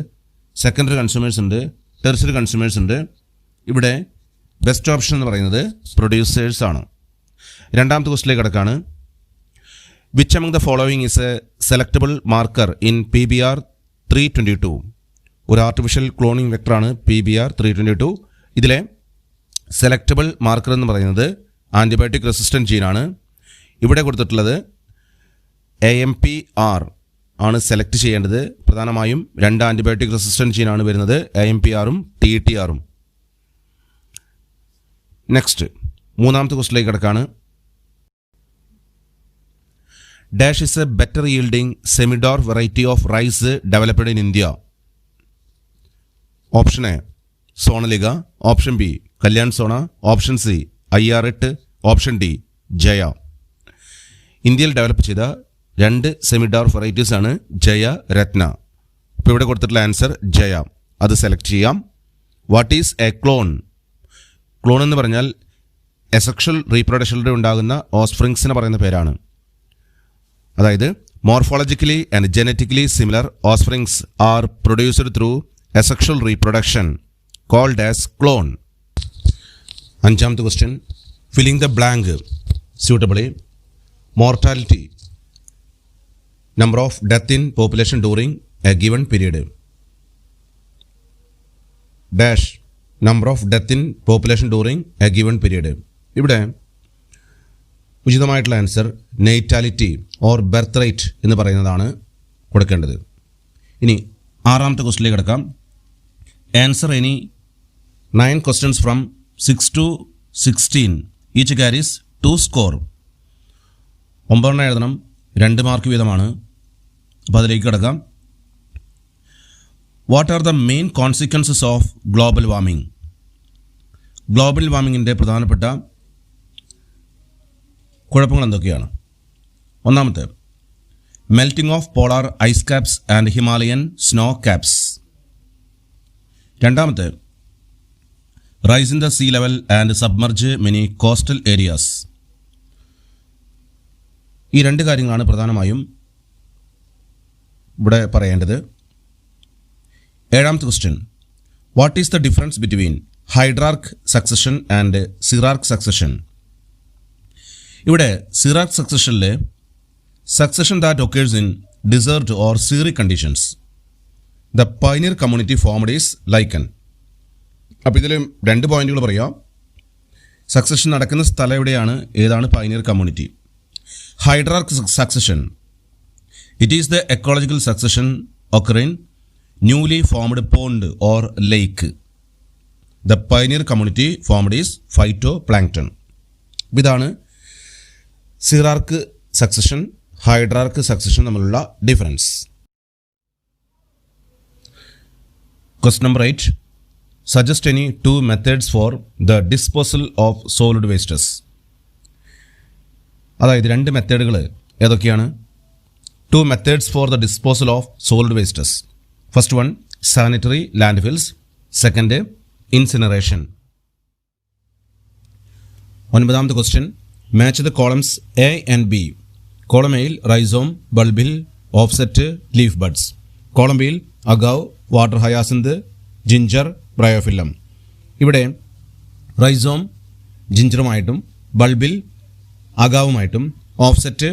സെക്കൻഡറി കൺസ്യൂമേഴ്സ് ഉണ്ട്, ടെർഷ്യറി കൺസ്യൂമേഴ്സ് ഉണ്ട്. ഇവിടെ ബെസ്റ്റ് ഓപ്ഷൻ എന്ന് പറയുന്നത് പ്രൊഡ്യൂസേഴ്സ് ആണ്. 2ാമത്തെ ക്വസ്റ്റിലേക്ക് കിടക്കാണ്. Which among the following is A selectable marker in PBR 322. ഒരു ആർട്ടിഫിഷ്യൽ ക്ലോണിംഗ് വെക്ടറാണ് PBR 322. ഇതിലെ സെലക്റ്റബിൾ മാർക്കർ എന്ന് പറയുന്നത് ആൻറ്റിബയോട്ടിക് റെസിസ്റ്റൻറ്റ് ജീനാണ്. ഇവിടെ കൊടുത്തിട്ടുള്ളത് AMPR ആണ് സെലക്ട് ചെയ്യേണ്ടത്. പ്രധാനമായും 2 ആൻറ്റിബയോട്ടിക് റെസിസ്റ്റൻറ്റ് ജീനാണ് വരുന്നത്, AMPRഉം TTRഉം. നെക്സ്റ്റ് 3ാമത്തെ ക്വസ്റ്റിലേക്ക് കിടക്കാണ്. Dash is a better yielding semi dwarf variety of rice developed in India. Option A Sonalika, option B Kalyan Sona, option C IR8, option D Jaya. ഇന്ത്യയിൽ ഡെവലപ്പ് ചെയ്ത 2 സെമിഡോർ വെറൈറ്റീസ് ആണ് ജയ, രത്ന. ഇപ്പോൾ ഇവിടെ കൊടുത്തിട്ടുള്ള ആൻസർ ജയ, അത് സെലക്ട് ചെയ്യാം. What is a clone? Clone എന്ന് പറഞ്ഞാൽ എസെക്ഷൽ റീപ്രൊഡക്ഷനിലൂടെ ഉണ്ടാകുന്ന ഓസ്പ്രിങ്സിന് പറയുന്ന പേരാണ്. അതായത് morphologically and genetically similar offsprings are produced through asexual reproduction called as clone. 5ാമത്തെ question. Filling the blank suitably. Mortality, number of death in population during a given period. Dash, number of death in population during a given period. ഇവിടെ ഉചിതമായിട്ടുള്ള answer നെയ്റ്റാലിറ്റി or birth rate എന്ന് പറയുന്നതാണ് കൊടുക്കേണ്ടത്. ഇനി 6ാമത്തെ ക്വസ്റ്റിലേക്ക് കിടക്കാം. Answer any 9 questions from 6 to 16 each carries 2 score. 9 എഴുതണം, 2 mark വീതമാണ്. അപ്പോൾ അതിലേക്ക് കിടക്കാം. What are the main consequences of global warming? Global വാർമിങ്ങിൻ്റെ പ്രധാനപ്പെട്ട കുഴപ്പങ്ങൾ എന്തൊക്കെയാണ്? 1ാമത്തെ melting of polar ice caps and Himalayan snow caps. 2ാമത്തെ rise in the sea level and submerge many coastal areas. ഈ 2 കാര്യങ്ങളാണ് പ്രധാനമായും ഇവിടെ പറയേണ്ടത്. 7ാമത്തെ question. What is the difference between hydrarch succession and xerarch succession? ഇവിടെ സിറാർക്ക് സക്സഷനിലെ succession that occurs in desert or xeric conditions. The pioneer community formed is ലൈക്കൻ. അപ്പോൾ ഇതിൽ 2 പോയിന്റുകൾ പറയാം. സക്സഷൻ നടക്കുന്ന സ്ഥലം എവിടെയാണ്, ഏതാണ് pioneer community? Hydrarch succession, it is the ecological succession occur in newly formed pond or lake. The pioneer community formed is phytoplankton. ഇതാണ് xerarch succession, hydrarch succession തമ്മിലുള്ള difference. Question number 8. Suggest any 2 methods for the disposal of solid wastes. അതായത് 2 മെത്തേഡുകൾ ഏതൊക്കെയാണ്? 2 methods for the disposal of solid wastes. First one sanitary land fills, second incineration. 9ാമത്തെ question, match the columns A and B. Column എയിൽ rhizome, bulbil, offset, leaf buds. Column ബിയിൽ agave, water hyacinth, ginger, bryophyllum. ഇവിടെ rhizome ജിഞ്ചറുമായിട്ടും, bulbil അഗാവുമായിട്ടും, offset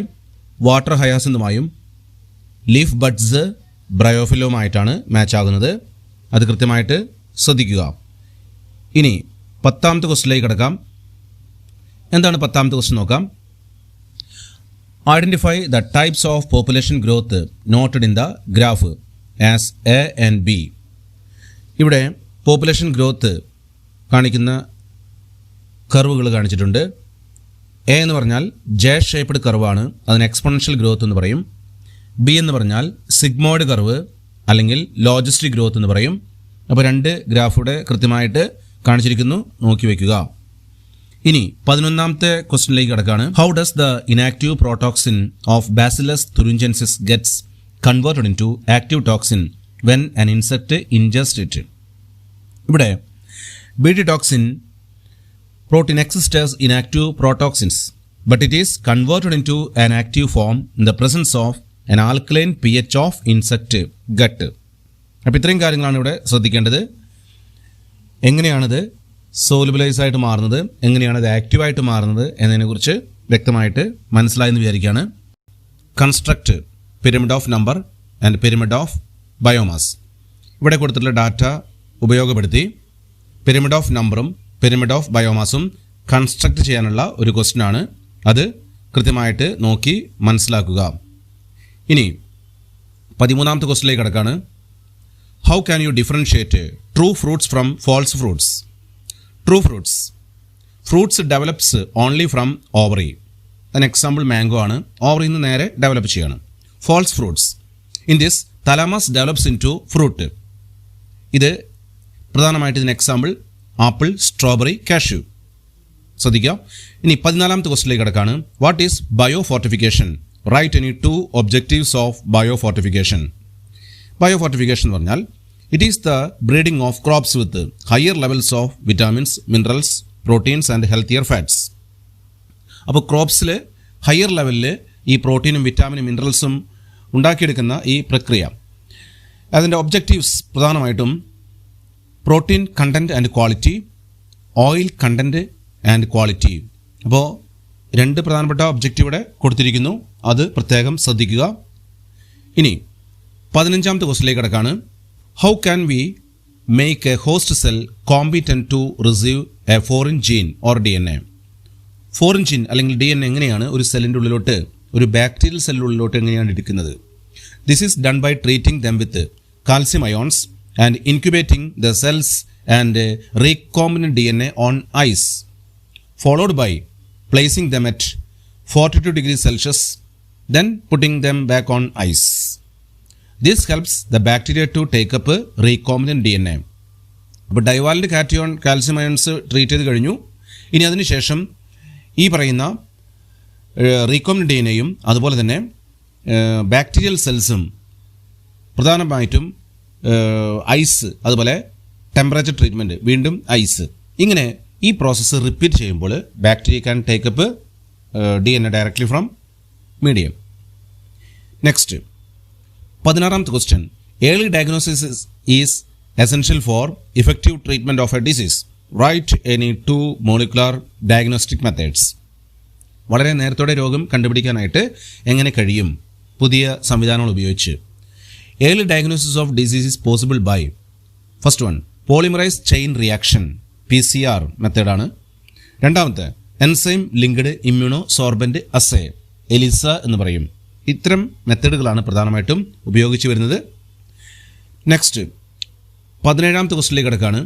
water ഹയാസിന്തുമായും, leaf buds ബ്രയോഫില്ലവുമായിട്ടാണ് match ആകുന്നത്. അത് കൃത്യമായിട്ട് ശ്രദ്ധിക്കുക. ഇനി 10ാമത്തെ ക്വസ്റ്റ്യനിലേക്ക് കിടക്കാം. എന്താണ് 10ാമത്തെ ക്വസ്റ്റ്യൻ നോക്കാം. Identify the types of population growth noted in the graph as A and B. ഇവിടെ പോപ്പുലേഷൻ ഗ്രോത്ത് കാണിക്കുന്ന കർവുകൾ കാണിച്ചിട്ടുണ്ട്. എ എന്ന് പറഞ്ഞാൽ ജെ ഷേപ്പ്ഡ് കർവാണ്, അതിന് എക്സ്പോണൻഷ്യൽ ഗ്രോത്ത് എന്ന് പറയും. ബി എന്ന് പറഞ്ഞാൽ സിഗ്മോയിഡ് കർവ് അല്ലെങ്കിൽ ലോജിസ്റ്റിക് ഗ്രോത്ത് എന്ന് പറയും. അപ്പോൾ 2 ഗ്രാഫുടെ കൃത്യമായിട്ട് കാണിച്ചിരിക്കുന്നു, നോക്കി വയ്ക്കുക. ഇനി 11ാമത്തെ ക്വസ്റ്റ്യനിലേക്ക് കിടക്കാണ്. How does the inactive protoxin of Bacillus thuringiensis gets converted into active toxin when an insect ingest it. ഇവിടെ BT toxin protein exists as inactive protoxins, but it is converted into an active form in the presence of an alkaline pH of insect gut. അപ്പോൾ ഇത്രയും കാര്യങ്ങളാണ് ഇവിടെ ശ്രദ്ധിക്കേണ്ടത്. എങ്ങനെയാണിത് സോലുബിലൈസ് ആയിട്ട് മാറുന്നത്, എങ്ങനെയാണത് ആക്റ്റീവായിട്ട് മാറുന്നത് എന്നതിനെക്കുറിച്ച് വ്യക്തമായിട്ട് മനസ്സിലായെന്ന് വിചാരിക്കുകയാണ്. Construct pyramid of number and pyramid of biomass. ഇവിടെ കൊടുത്തിട്ടുള്ള ഡാറ്റ ഉപയോഗപ്പെടുത്തി പിരമിഡ് ഓഫ് നമ്പറും പിരമിഡ് ഓഫ് ബയോമാസും കൺസ്ട്രക്ട് ചെയ്യാനുള്ള ഒരു ക്വസ്റ്റ്യൻ ആണ്. അത് കൃത്യമായിട്ട് നോക്കി മനസ്സിലാക്കുക. ഇനി 13ാമത്തെ ക്വസ്റ്റ്യനിലേക്ക് കിടക്കാണ്. How can you differentiate true fruits from false fruits? True fruits develops only from ovary. അതിന് എക്സാമ്പിൾ മാംഗോ ആണ്, ഓവറിയിൽ നിന്ന് നേരെ ഡെവലപ്പ് ചെയ്യണം. False fruits in this thalamus develops into fruit. ഇത് പ്രധാനമായിട്ട് ഇതിന് എക്സാമ്പിൾ ആപ്പിൾ, സ്ട്രോബെറി, കാഷ്യൂ. ശ്രദ്ധിക്കുക. ഇനി 14ാമത്തെ ക്വസ്റ്റ്യനിലേക്ക് കിടക്കാണ്. What is biofortification? Write any 2 objectives of biofortification. Biofortification എന്ന് പറഞ്ഞാൽ it is the breeding of crops with higher levels of vitamins, minerals, proteins and healthier fats. അപ്പോൾ ക്രോപ്സിൽ higher ലെവലിൽ ഈ പ്രോട്ടീനും വിറ്റാമിനും മിനറൽസും ഉണ്ടാക്കിയെടുക്കുന്ന ഈ പ്രക്രിയ, അതിൻ്റെ ഒബ്ജക്റ്റീവ്സ് പ്രധാനമായിട്ടും protein content and quality, oil content and quality. അപ്പോൾ 2 പ്രധാനപ്പെട്ട ഒബ്ജക്റ്റീവ് ഇവിടെ കൊടുത്തിരിക്കുന്നു, അത് പ്രത്യേകം ശ്രദ്ധിക്കുക. ഇനി 15ാമത്തെ ക്വസ്റ്റ്യനിലേക്ക് കിടക്കാണ്. How can we make a host cell competent to receive a foreign gene or DNA? Foreign gene അല്ലെങ്കിൽ DNA എങ്ങനെയാണ് ഒരു സെല്ലിൻ്റെ ഉള്ളിലോട്ട്, ഒരു ബാക്ടീരിയൽ സെല്ലിനുള്ളിലോട്ട് എങ്ങനെയാണ് എടുക്കുന്നത്? This is done by treating them with calcium ions and incubating the cells and recombinant DNA on ice, followed by placing them at 42 degrees Celsius, then putting them back on ice. This helps the bacteria to take up recombinant DNA. അപ്പോൾ divalent cation calcium ions treat ചെയ്ത് കഴിഞ്ഞു. ഇനി അതിനുശേഷം ഈ പറയുന്ന recombinant DNAയും അതുപോലെ തന്നെ bacterial സെൽസും പ്രധാനമായിട്ടും ഐസ്, അതുപോലെ ടെമ്പറേച്ചർ ട്രീറ്റ്മെൻറ്റ്, വീണ്ടും ഐസ്, ഇങ്ങനെ ഈ പ്രോസസ്സ് റിപ്പീറ്റ് ചെയ്യുമ്പോൾ bacteria can take up DNA directly from medium. Next 16ാമത്തെ question. Early diagnosis is essential for effective treatment of a disease. Write any 2 molecular diagnostic methods. വളരെ നേരത്തോടെ രോഗം കണ്ടുപിടിക്കാനായിട്ട് എങ്ങനെ കഴിയും പുതിയ സംവിധാനങ്ങൾ ഉപയോഗിച്ച്? Early diagnosis of disease is possible by first one polymerase chain reaction PCR മെത്തേഡാണ്. രണ്ടാമത്തെ എൻസൈം ലിങ്ക്ഡ് ഇമ്മ്യൂണോ സോർബൻ്റ് അസേ, എലിസ എന്ന് പറയും. ഇത്തരം മെത്തേഡുകളാണ് പ്രധാനമായിട്ടും ഉപയോഗിച്ച് വരുന്നത്. നെക്സ്റ്റ് 17ാമത്തെ ക്വസ്റ്റ്യനിലേക്ക് കിടക്കാണ്.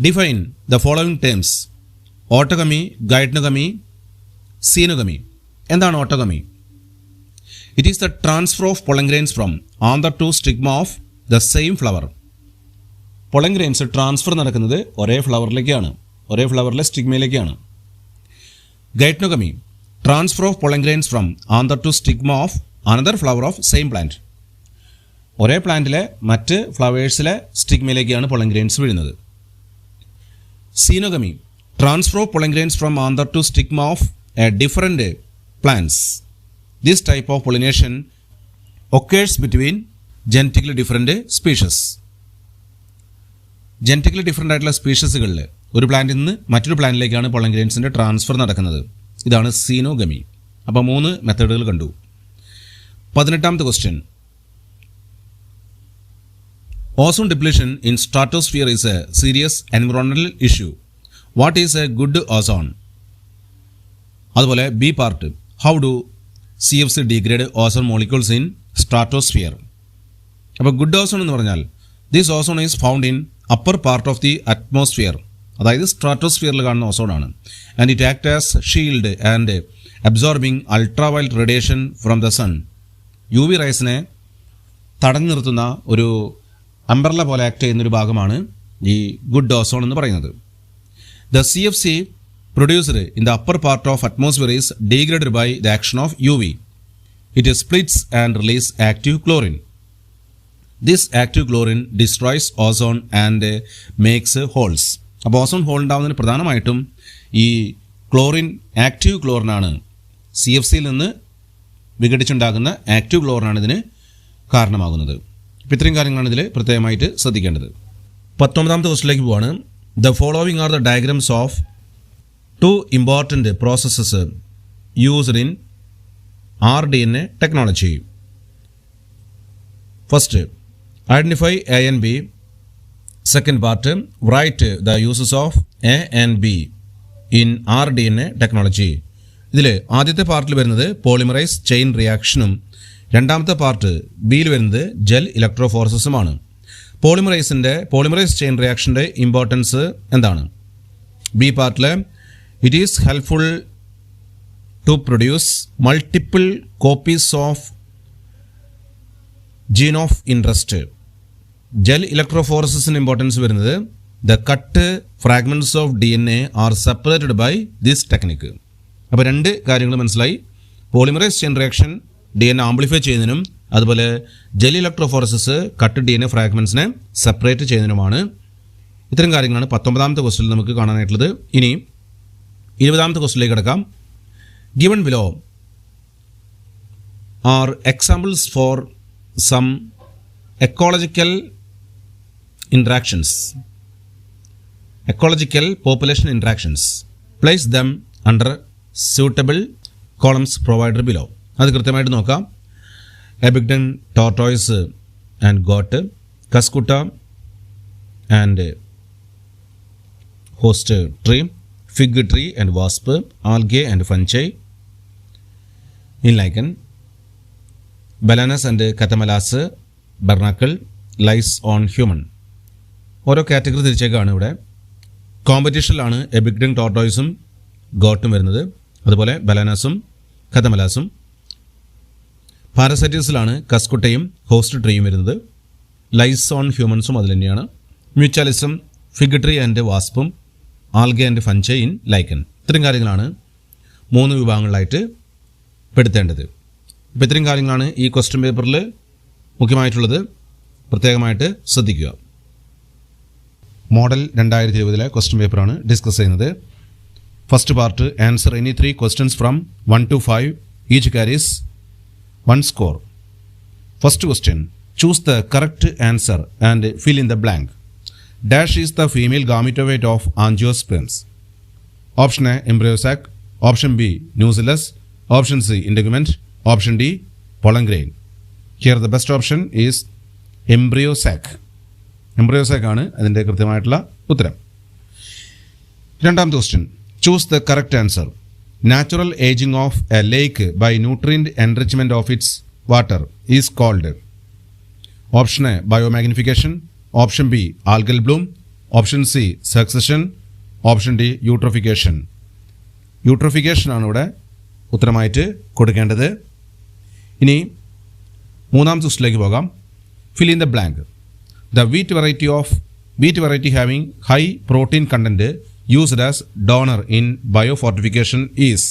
Define the following terms. Autogamy, geitonogamy, xenogamy. എന്താണ് autogamy? It is the transfer of pollen grains from anther to stigma of the same flower. pollen grains transfer നടക്കുന്നത് ഒരേ ഫ്ലവറിലേക്കാണ്, ഒരേ ഫ്ലവറിലെ സ്റ്റിഗ്മയിലേക്കാണ്. Geitonogamy, transfer of pollen grains from anther to stigma of another flower of same plant. ഒരേ പ്ലാന്റിലെ മറ്റ് ഫ്ലവേഴ്സിലെ സ്റ്റിഗ്മയിലേക്കാണ് pollen grains വീഴുന്നത്. Xenogamy, transfer of pollen grains from anther to stigma of A different plants. This type of pollination occurs between genetically different species. Genetically different ആയിട്ടുള്ള സ്പീഷീസുകളിൽ ഒരു പ്ലാന്റിൽ നിന്ന് മറ്റൊരു പ്ലാന്റിലേക്കാണ് pollen grains ട്രാൻസ്ഫർ നടക്കുന്നത്. ഇതാണ് സീനോഗമി. അപ്പോൾ 3 മെത്തേഡുകൾ കണ്ടു. 18ാമത്തെ question. Ozone depletion in stratosphere is a serious environmental issue. What is a good ozone? അതുപോലെ B part, how do CFC degrade ozone molecules in stratosphere. അപ്പോൾ ഗുഡ് ഓസോൺ എന്ന് പറഞ്ഞാൽ this ozone is found in upper part of the atmosphere, അതായത് സ്ട്രാറ്റോസ്ഫിയറിൽ കാണുന്ന ഓസോണാണ്. And it act as shield and absorbing ultraviolet radiation from the sun. UV റൈസിനെ തടഞ്ഞു നിർത്തുന്ന ഒരു അംബ്രല്ല പോലെ ആക്ട് ചെയ്യുന്നൊരു ഭാഗമാണ് ഈ ഗുഡ് ഓസോൺ എന്ന് പറയുന്നത്. The CFC produced in the upper part of atmosphere is degraded by the action of UV. It splits and releases active chlorine. This active chlorine destroys ozone and makes holes. അപ്പോൾ ozone whole ഉണ്ടാകുന്നതിന് പ്രധാനമായിട്ടും ഈ chlorine, active ക്ലോറിനാണ്, CFCയിൽ നിന്ന് വിഘടിച്ചുണ്ടാകുന്ന active ക്ലോറിനാണ് ഇതിന് കാരണമാകുന്നത്. അപ്പോൾ ഇത്രയും കാര്യങ്ങളാണ് ഇതിൽ പ്രത്യേകമായിട്ട് ശ്രദ്ധിക്കേണ്ടത്. 19ാമത്തെ ക്വസ്റ്റിലേക്ക് പോവാണ്. The following are the diagrams of 2 important processes used in rDNA technology. First, identify A and B. Second part, write the uses of A and B in rDNA technology. ഇതിൽ ആദ്യത്തെ പാർട്ടിൽ വരുന്നത് പോളിമറൈസ് ചെയിൻ റിയാക്ഷനും രണ്ടാമത്തെ part ബിയിൽ വരുന്നത് gel ഇലക്ട്രോഫോറസിസുമാണ്. Polymerise chain റിയാക്ഷൻ്റെ importance എന്താണ്? B പാർട്ടിൽ it is helpful to produce multiple copies of gene of interest. Gel electrophoresis in importance വരുന്നത് the cut fragments of DNA are separated by this technique. അപ്പോൾ 2 കാര്യങ്ങൾ മനസ്സിലായി. Polymerase chain reaction DNA amplify ചെയ്യുന്നതിനും അതുപോലെ gel electrophoresis cut DNA ഫ്രാഗ്മെൻറ്റ്സിനെ separate ചെയ്യുന്നതിനുമാണ്. ഇത്തരം കാര്യങ്ങളാണ് 19ാമത്തെ ക്വസ്റ്റ്യനിൽ നമുക്ക് കാണാനായിട്ടുള്ളത്. ഇനി 20ാമത്തെ ക്വസ്റ്റ്യനിലേക്ക് കിടക്കാം. Given below are examples for some ecological population interactions. Place them under suitable columns provided below. അത് കൃത്യമായിട്ട് നോക്കാം. Abingdon tortoise and goat, cuscuta and host tree, fig tree and wasp, algae and fungi in lichen, balanus and cathamelas, barnacle, lice on human. ഓരോ category തിരിച്ചേക്കാണ് ഇവിടെ. കോമ്പറ്റീഷനിലാണ് എബിഗ്ഡൻ ടോർട്ടോയ്സും ഗോട്ടും വരുന്നത്, അതുപോലെ ബലാനസും കഥമലാസും. പാരസൈറ്റീസിലാണ് കസ്കുട്ടയും host ട്രീയും വരുന്നത്. Lies on ഹ്യൂമൻസും അതിൽ തന്നെയാണ്. മ്യൂച്വാലിസം, ഫിഗ് ട്രീ ആൻഡ് വാസ്പും, algae and fungi in lichen. ഇത്രയും കാര്യങ്ങളാണ് 3 വിഭാഗങ്ങളിലായിട്ട് പെടുത്തേണ്ടത്. ഇപ്പോൾ ഇത്രയും കാര്യങ്ങളാണ് ഈ ക്വസ്റ്റ്യൻ പേപ്പറിൽ മുഖ്യമായിട്ടുള്ളത്. പ്രത്യേകമായിട്ട് ശ്രദ്ധിക്കുക. മോഡൽ 2020 ക്വസ്റ്റ്യൻ പേപ്പറാണ് ഡിസ്കസ് ചെയ്യുന്നത്. First part, answer any 3 questions from 1 to 5. Each carries 1 score. First question, choose the correct answer and fill in the blank. Dash is the female gametophyte of angiosperms. Option A, embryo sac. Option B, nucellus. Option C, integument. Option D, pollen grain. Here the best option is embryo sac. Embryo sac ആണ് അതിൻ്റെ കൃത്യമായിട്ടുള്ള ഉത്തരം. രണ്ടാമത്തെ question, choose the correct answer. Natural ageing of a lake by nutrient enrichment of its water is called. Option A, biomagnification. Option B, algal bloom. Option C succession, option D eutrophication. Eutrophication ആണ് ഇവിടെ ഉത്തരമായിട്ട് കൊടുക്കേണ്ടത്. ഇനി മൂന്നാമത്തെ ക്വസ്റ്റിലേക്ക് പോകാം. Fill in the blank. The wheat variety having high protein content used as donor in biofortification is.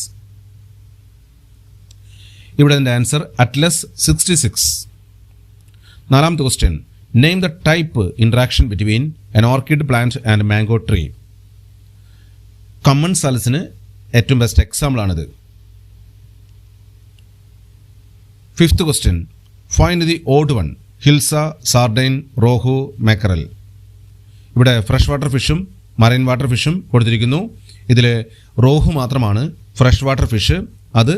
ഇവിടെ എൻ്റെ ആൻസർ അറ്റ്ലസ് 66. നാലാമത്തെ question. Name the type interaction between an orchid plant and mango tree. കമ്മൺ സാലസിന് ഏറ്റവും best എക്സാമ്പിളാണിത്. Fifth question. Find the odd one. Hilsa, sardine, rohu, mackerel. ഇവിടെ fresh water ഫിഷും marine water ഫിഷും കൊടുത്തിരിക്കുന്നു. ഇതിൽ റോഹു മാത്രമാണ് ഫ്രഷ് വാട്ടർ ഫിഷ്, അത്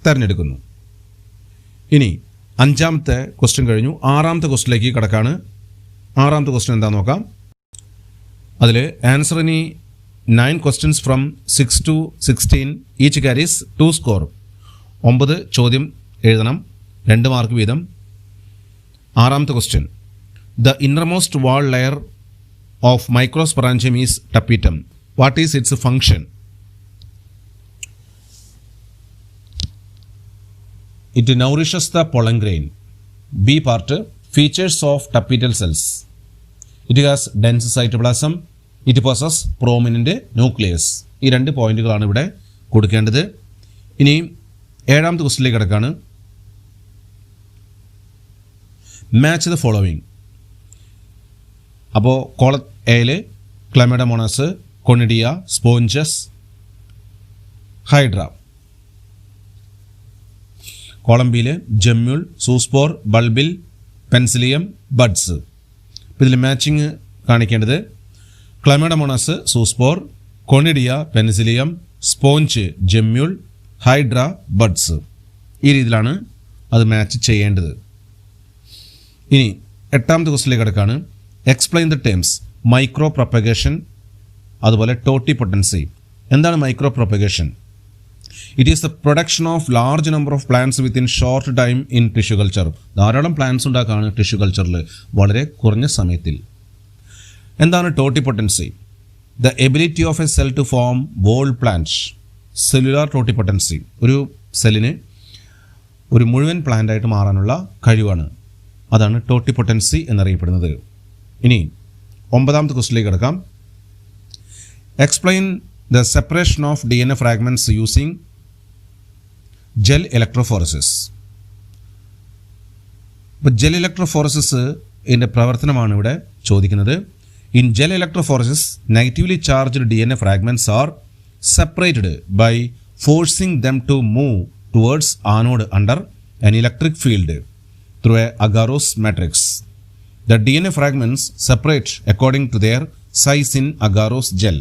തിരഞ്ഞെടുക്കുന്നു. ഇനി അഞ്ചാമത്തെ ക്വസ്റ്റ്യൻ കഴിഞ്ഞു. ആറാമത്തെ ക്വസ്റ്റ്യനിലേക്ക് കിടക്കാണ്. ആറാമത്തെ ക്വസ്റ്റ്യൻ എന്താണെന്ന് നോക്കാം. അതിൽ ആൻസർ ഇനി 9 questions from 6 to 16. Each carries 2 score. 9 ചോദ്യം എഴുതണം, 2 മാർക്ക് വീതം. ആറാമത്തെ question. The innermost wall layer of microsporangium is tapetum. What is it's function? It nourishes the pollen grain. B part. Features of tapetal cells. It has dense cytoplasm. It possesses prominent nucleus. ഈ 2 പോയിന്റുകളാണ് ഇവിടെ കൊടുക്കേണ്ടത്. ഇനി ഏഴാമത്തെ ക്വസ്റ്റ്യനിലേക്ക് കിടക്കാണ്. Match the following. അപ്പോൾ column എയിൽ ക്ലമൈഡോമോണാസ്, കൊണിഡിയ, സ്പോഞ്ചസ്, ഹൈഡ്ര. കോളം ബിയിൽ ജമ്മ്യൂൾ, സൂസ്പോർ, ബൾബിൽ, പെൻസിലിയം, ബഡ്സ്. അപ്പോൾ ഇതിൽ മാച്ചിങ് കാണിക്കേണ്ടത് Chlamydomonas, zoospore, conidia, Penicillium, sponge, gemmule, hydra, buds. ഈ രീതിയിലാണ് അത് മാച്ച് ചെയ്യേണ്ടത്. ഇനി എട്ടാമത്തെ ക്വസ്റ്റിലേക്ക് കിടക്കാണ്. Explain the terms micro propagation, അതുപോലെ ടോട്ടിപൊട്ടൻസി. എന്താണ് micro propagation? It is the production of large number of plants within short time in tissue culture. ധാരാളം പ്ലാന്റ്സ് ഉണ്ടാക്കുകയാണ് ടിഷ്യൂ കൾച്ചറിൽ വളരെ കുറഞ്ഞ സമയത്തിൽ. എന്താണ് totipotency? The ability of a cell to form whole plant. Cellular totipotency ഒരു സെല്ലിന് ഒരു മുഴുവൻ പ്ലാന്റായിട്ട് മാറാനുള്ള കഴിവാണ്. അതാണ് ടോട്ടിപൊട്ടൻസി എന്നറിയപ്പെടുന്നത്. ഇനി 9ാമത്തെ ക്വസ്റ്റിലേക്ക് കിടക്കാം. Explain the separation of DNA fragments using gel electrophoresis. ഇപ്പോൾ ജെൽ ഇലക്ട്രോഫോറസിസ് ഇതിൻ്റെ പ്രവർത്തനമാണ് ഇവിടെ ചോദിക്കുന്നത്. In gel electrophoresis negatively charged DNA fragments are separated by forcing them to move towards anode under an electric field through a agarose matrix. The DNA fragments separate according to their size in agarose gel.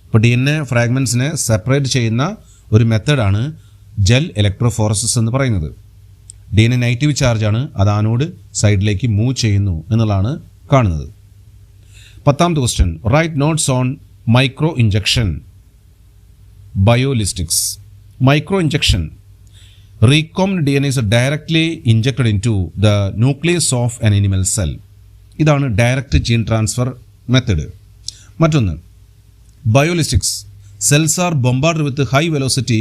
ഇപ്പോൾ DNA ഫ്രാഗ്മെൻറ്റ്സിനെ separate ചെയ്യുന്ന ഒരു മെത്തേഡാണ് gel electrophoresis എന്ന് പറയുന്നത്. DNA negative ചാർജാണ്, അത് anode സൈഡിലേക്ക് move ചെയ്യുന്നു എന്നുള്ളതാണ് കാണുന്നത്. 10ാമത്തെ question. Write notes on micro injection biolistics. Micro injection. Recombinant DNA is directly injected into the nucleus of an animal cell. ഇതാണ് ഡയറക്റ്റ് ജീൻ ട്രാൻസ്ഫർ മെത്തഡ്. മറ്റൊന്ന് biolistics. Cells are bombard with high velocity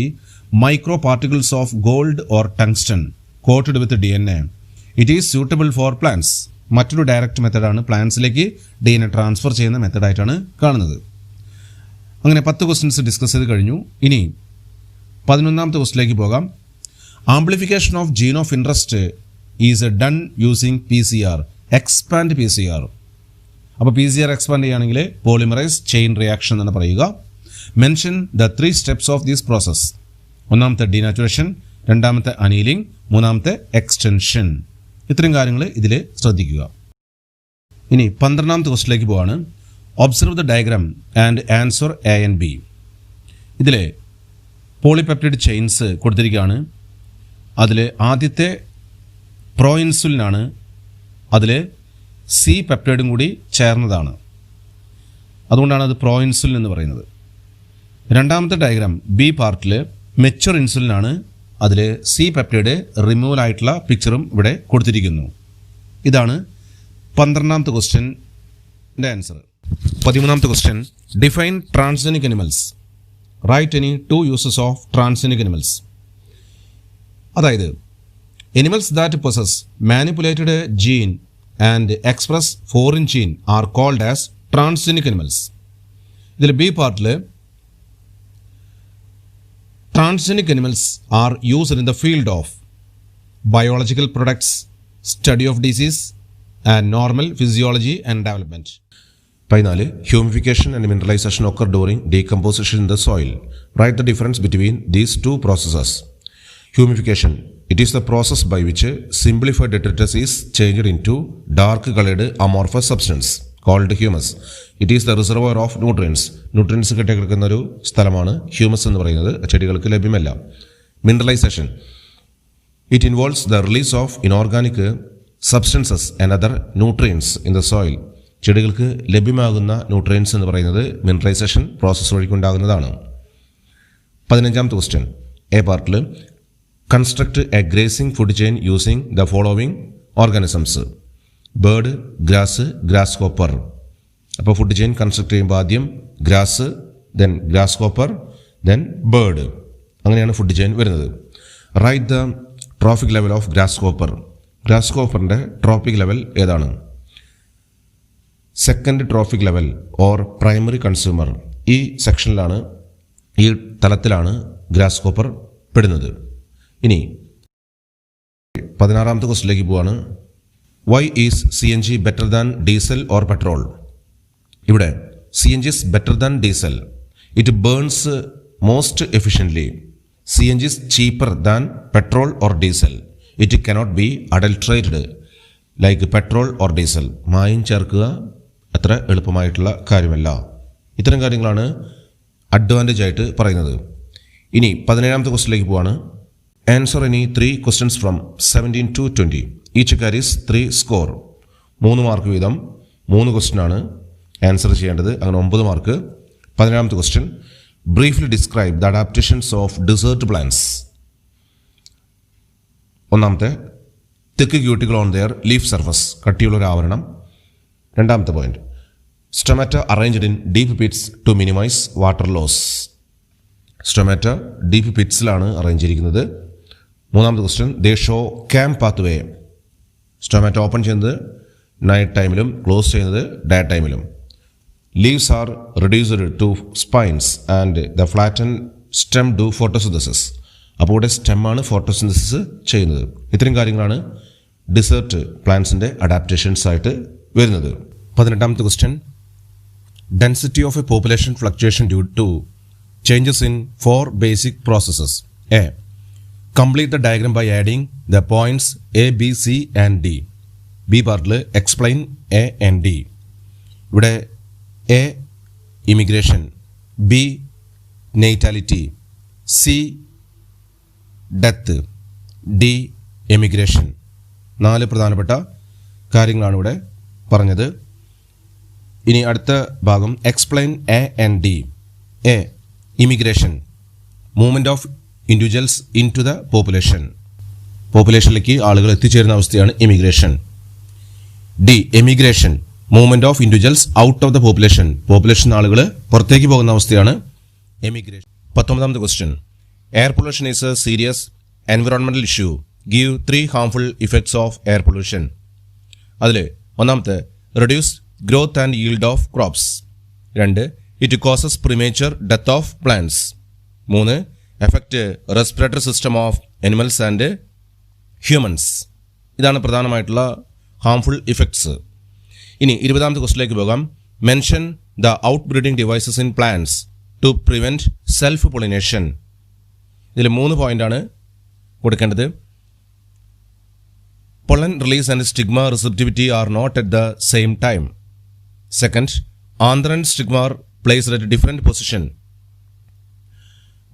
micro particles of gold or tungsten coated with DNA. It is suitable for plants. മറ്റൊരു direct മെത്തഡാണ്, പ്ലാന്റ്സിലേക്ക് DNA transfer ചെയ്യുന്ന മെത്തഡായിട്ടാണ് കാണുന്നത്. അങ്ങനെ 10 questions discuss ചെയ്ത് കഴിഞ്ഞു. ഇനി 11ാമത്തെ ക്വസ്റ്റിലേക്ക് പോകാം. Amplification of gene of interest is done using PCR. Expand PCR. അപ്പോൾ PCR എക്സ്പാൻഡ് ചെയ്യുകയാണെങ്കിൽ പോളിമറൈസ് ചെയിൻ റിയാക്ഷൻ എന്ന് പറയുക. Mention the 3 steps of this process. 1ാമത്തെ ഡീനാച്ചുറേഷൻ, 2ാമത്തെ അനീലിംഗ്, 3ാമത്തെ എക്സ്റ്റൻഷൻ. ഇത്രയും കാര്യങ്ങൾ ഇതിൽ ശ്രദ്ധിക്കുക. ഇനി 12ാമത്തെ ക്വസ്റ്റിലേക്ക് പോവാണ്. Observe the diagram and answer A and B. ഇതിൽ പോളിപെപ്റ്റൈഡ് ചെയിൻസ് കൊടുത്തിരിക്കുകയാണ്. അതിൽ ആദ്യത്തെ പ്രോ ഇൻസുലിനാണ്, അതിൽ C പെപ്റ്റൈഡും കൂടി ചേർന്നതാണ്, അതുകൊണ്ടാണ് അത് പ്രോ ഇൻസുലിൻ എന്ന് പറയുന്നത്. 2ാമത്തെ ഡയഗ്രാം B പാർട്ടിൽ മെച്ചുവർ ഇൻസുലിനാണ്, അതിൽ C പെപ്റ്റൈഡ് റിമൂവൽ ആയിട്ടുള്ള പിക്ചറും ഇവിടെ കൊടുത്തിരിക്കുന്നു. ഇതാണ് 12ാമത്തെ ക്വസ്റ്റ്യൻ്റെ answer. 13th question. Define transgenic animals. Write any 2 uses of transgenic animals. അതായത് animals that possess manipulated gene and express foreign gene are called as transgenic animals. ഇതിൽ B പാർട്ടിൽ transgenic animals are used in the field of biological products, study of disease and normal physiology and development. 14. Humification and mineralization occur during decomposition in the soil. Write the difference between these two processes. Humification. It is the process by which simplified detritus is changed into dark colored amorphous substance called humus. It is the reservoir of nutrients. Nutrients കെട്ടിക്കിടക്കുന്ന ഒരു സ്ഥലമാണ് humus എന്ന് പറയുന്നത്. ചെടികൾക്ക് ലഭ്യമല്ല. Mineralization. It involves the release of inorganic substances and other nutrients in the soil. ചെടികൾക്ക് ലഭ്യമാകുന്ന nutrients എന്ന് പറയുന്നത് മിനറലൈസേഷൻ പ്രോസസ്സ് വഴിക്കുണ്ടാകുന്നതാണ്. 15th question. എ പാർട്ടിൽ construct a grazing food chain using the following organisms. Bird, grass, grasshopper. അപ്പോൾ food chain construct ചെയ്യുമ്പോൾ ആദ്യം grass, then grasshopper, then bird. അങ്ങനെയാണ് ഫുഡ് ചെയിൻ വരുന്നത്. Write the trophic level of grasshopper. ഗ്രാസ് ഹോപ്പറിൻ്റെ trophic level ഏതാണ്? Second trophic level or primary consumer. ഈ സെക്ഷനിലാണ്, ഈ തലത്തിലാണ് ഗ്രാസ് ഹോപ്പർ പെടുന്നത്. ഇനി 16th ക്വസ്റ്റിലേക്ക് പോവാണ്. Why is CNG better than diesel or petrol? ഇവിടെ CNG is better than diesel. It burns most efficiently. CNG is cheaper than petrol or diesel. It cannot be adulterated like petrol or diesel. മായം ചേർക്കുക അത്ര എളുപ്പമായിട്ടുള്ള കാര്യമല്ല. ഇത്തരം കാര്യങ്ങളാണ് advantage ആയിട്ട് പറയുന്നത്. ഇനി 17th ക്വസ്റ്റിലേക്ക് പോവാണ്. Answer any 3 questions from 17 to 20. Each carries 3 score. 3 mark വീതം 3 ക്വസ്റ്റ്യനാണ് ആൻസർ ചെയ്യേണ്ടത്. അങ്ങനെ 9 mark. 17th question. Briefly describe the adaptations of desert plants. ഒന്നാമത്തെ, thick cuticle on their leaf surface. കട്ടിയുള്ളൊരു ആവരണം. രണ്ടാമത്തെ point, stomata arranged in deep pits to minimise water loss. Stomata deep പിറ്റ്സിലാണ് arrange ചെയ്തിരിക്കുന്നത്. മൂന്നാമത്തെ ക്വസ്റ്റ്യൻ, ദേ ഷോ ക്യാമ്പ് pathway. Stomata open ചെയ്യുന്നത് night ടൈമിലും ക്ലോസ് ചെയ്യുന്നത് ഡേ ടൈമിലും. Leaves are reduced to spines and the flatten stem do photosynthesis. അപ്പോൾ ഇവിടെ സ്റ്റെമ്മാണ് ഫോട്ടോസിന്തസിസ് ചെയ്യുന്നത്. ഇത്തരം കാര്യങ്ങളാണ് ഡിസേർട്ട് പ്ലാന്റ്സിൻ്റെ അഡാപ്റ്റേഷൻസ് ആയിട്ട് വരുന്നത്. 18th question, density of a population fluctuation due to changes in 4 basic processes. A, complete the diagram by adding the points A, B, C and D. B പാർട്ടിൽ explain A and D. ഇവിടെ A immigration, B natality, C death, D emigration. 4 പ്രധാനപ്പെട്ട കാര്യങ്ങളാണ് ഇവിടെ പറഞ്ഞത്. ഇനി അടുത്ത ഭാഗം explain A and D. A, immigration, movement of individuals into the population. പോപ്പുലേഷനിലേക്ക് ആളുകൾ എത്തിച്ചേരുന്ന അവസ്ഥയാണ് immigration. D, emigration, movement of individuals out of the population. Population ആളുകൾ പുറത്തേക്ക് പോകുന്ന അവസ്ഥയാണ് emigration. 19th question, air pollution is a serious environmental issue. Give 3 harmful effects of air pollution. അതിൽ ഒന്നാമത്തെ, reduce growth and yield of crops. 2, it causes premature death of plants. 3, effect respiratory system of animals and humans. ഇതാണ് പ്രധാനമായിട്ടുള്ള harmful effects. ഇനി 20th ക്വസ്റ്റിലേക്ക് പോകാം. Mention the out breeding devices in plants to prevent self pollination. ഇതിൽ 3 പോയിന്റാണ് കൊടുക്കേണ്ടത്. pollen release and stigma receptivity are not at the same time. Second, anther and stigma are placed at a different position.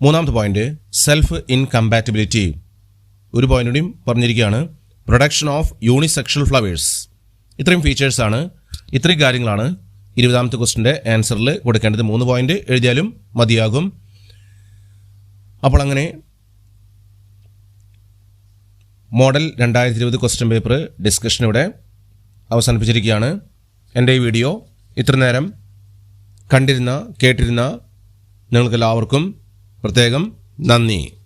മൂന്നാമത്തെ point, self incompatibility. ഒരു point കൂടിയും പറഞ്ഞിരിക്കുകയാണ്, production of unisexual flowers. ഇത്രയും ഫീച്ചേഴ്സാണ്, ഇത്രയും കാര്യങ്ങളാണ് 20th ക്വസ്റ്റിൻ്റെ ആൻസറിൽ കൊടുക്കേണ്ടത്. 3 പോയിന്റ് എഴുതിയാലും മതിയാകും. അപ്പോൾ അങ്ങനെ മോഡൽ 2020 ക്വസ്റ്റ്യൻ പേപ്പർ ഡിസ്കഷൻ ഇവിടെ അവസാനിപ്പിച്ചിരിക്കുകയാണ്. എൻ്റെ ഈ വീഡിയോ ഇത്ര നേരം കണ്ടിരുന്ന കേട്ടിരുന്ന നിങ്ങൾക്കെല്ലാവർക്കും പ്രത്യേകം നന്ദി.